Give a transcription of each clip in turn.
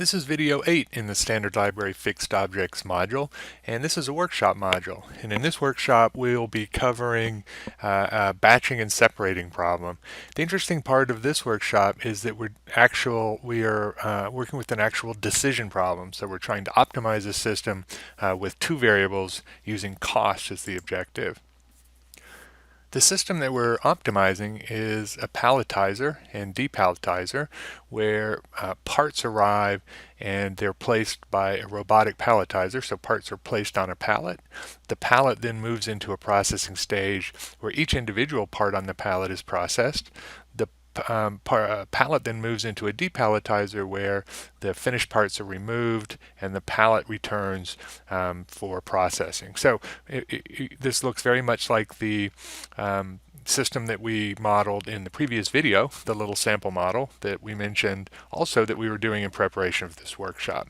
This is video 8 in the Standard Library Fixed Objects module, and this is a workshop module. And in this workshop, we'll be covering a batching and separating problem. The interesting part of this workshop is that we are working with an actual decision problem. So we're trying to optimize a system with two variables using cost as the objective. The system that we're optimizing is a palletizer and depalletizer where parts arrive and they're placed by a robotic palletizer, so parts are placed on a pallet. The pallet then moves into a processing stage where each individual part on the pallet is processed. The pallet then moves into a depalletizer where the finished parts are removed and the pallet returns for processing. So this looks very much like the system that we modeled in the previous video, the little sample model that we mentioned also that we were doing in preparation for this workshop.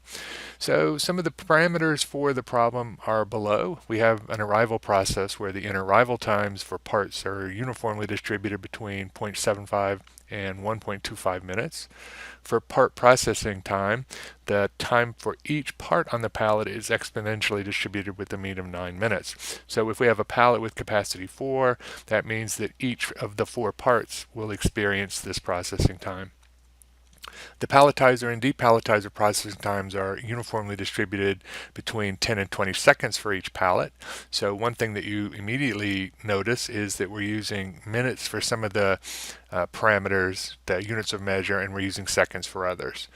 So some of the parameters for the problem are below. We have an arrival process where the in-arrival times for parts are uniformly distributed between 0.75 and 1.25 minutes. For part processing time, the time for each part on the pallet is exponentially distributed with a mean of 9 minutes. So if we have a pallet with capacity 4, that means that each of the 4 parts will experience this processing time. The palletizer and depalletizer processing times are uniformly distributed between 10 and 20 seconds for each pallet. So one thing that you immediately notice is that we're using minutes for some of the parameters, the units of measure, and we're using seconds for others.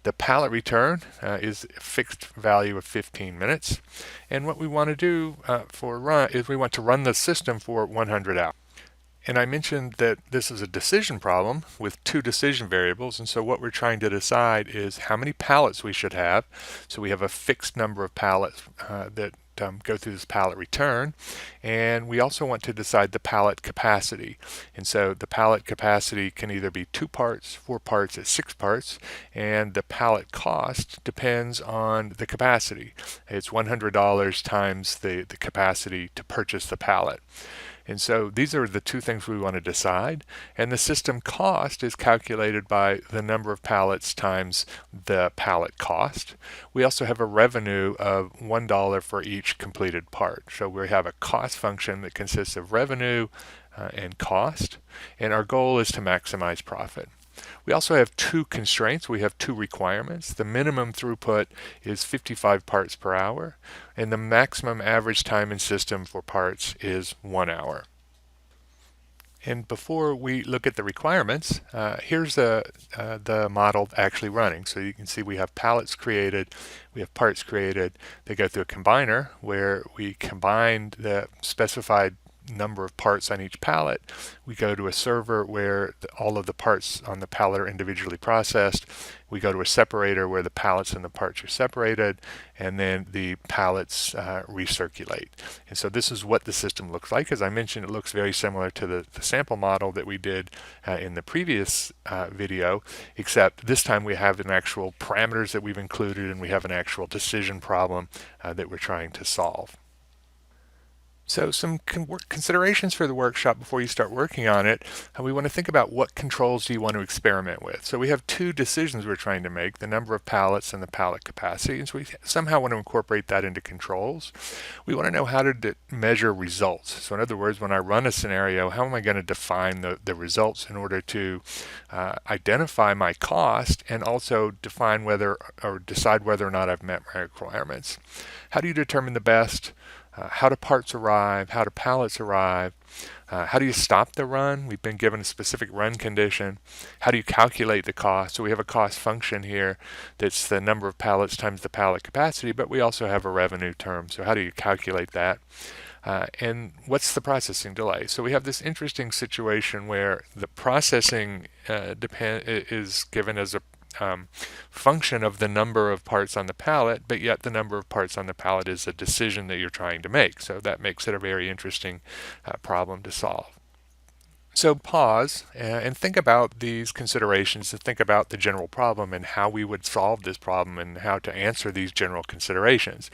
The pallet return is a fixed value of 15 minutes. And what we want to do is we want to run the system for 100 hours. And I mentioned that this is a decision problem with two decision variables, and so what we're trying to decide is how many pallets we should have. So we have a fixed number of pallets that go through this pallet return, and we also want to decide the pallet capacity. And so the pallet capacity can either be 2 parts, 4 parts, or 6 parts, and the pallet cost depends on the capacity. It's $100 times the capacity to purchase the pallet. And so these are the two things we want to decide, and the system cost is calculated by the number of pallets times the pallet cost. We also have a revenue of $1 for each completed part. So we have a cost function that consists of revenue and cost, and our goal is to maximize profit. We also have two constraints. We have two requirements. The minimum throughput is 55 parts per hour, and the maximum average time in system for parts is 1 hour. And before we look at the requirements, here's the model actually running. So you can see we have pallets created, we have parts created. They go through a combiner where we combine the specified number of parts on each pallet. We go to a server where all of the parts on the pallet are individually processed. We go to a separator where the pallets and the parts are separated, and then the pallets recirculate. And so this is what the system looks like. As I mentioned, it looks very similar to the sample model that we did in the previous video, except this time we have an actual parameters that we've included, and we have an actual decision problem that we're trying to solve. So some considerations for the workshop before you start working on it. We want to think about what controls do you want to experiment with. So we have two decisions we're trying to make, the number of pallets and the pallet capacity. And so we somehow want to incorporate that into controls. We want to know how to measure results. So in other words, when I run a scenario, how am I going to define the results in order to identify my cost and also define whether or decide whether or not I've met my requirements. How do you determine the best? How do parts arrive? How do pallets arrive? How do you stop the run? We've been given a specific run condition. How do you calculate the cost? So we have a cost function here that's the number of pallets times the pallet capacity, but we also have a revenue term. So how do you calculate that? And what's the processing delay? So we have this interesting situation where the processing is given as a function of the number of parts on the pallet, but yet the number of parts on the pallet is a decision that you're trying to make. So that makes it a very interesting problem to solve. So pause and think about these considerations, and think about the general problem and how we would solve this problem and how to answer these general considerations.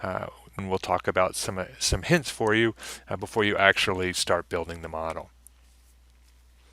And we'll talk about some hints for you before you actually start building the model.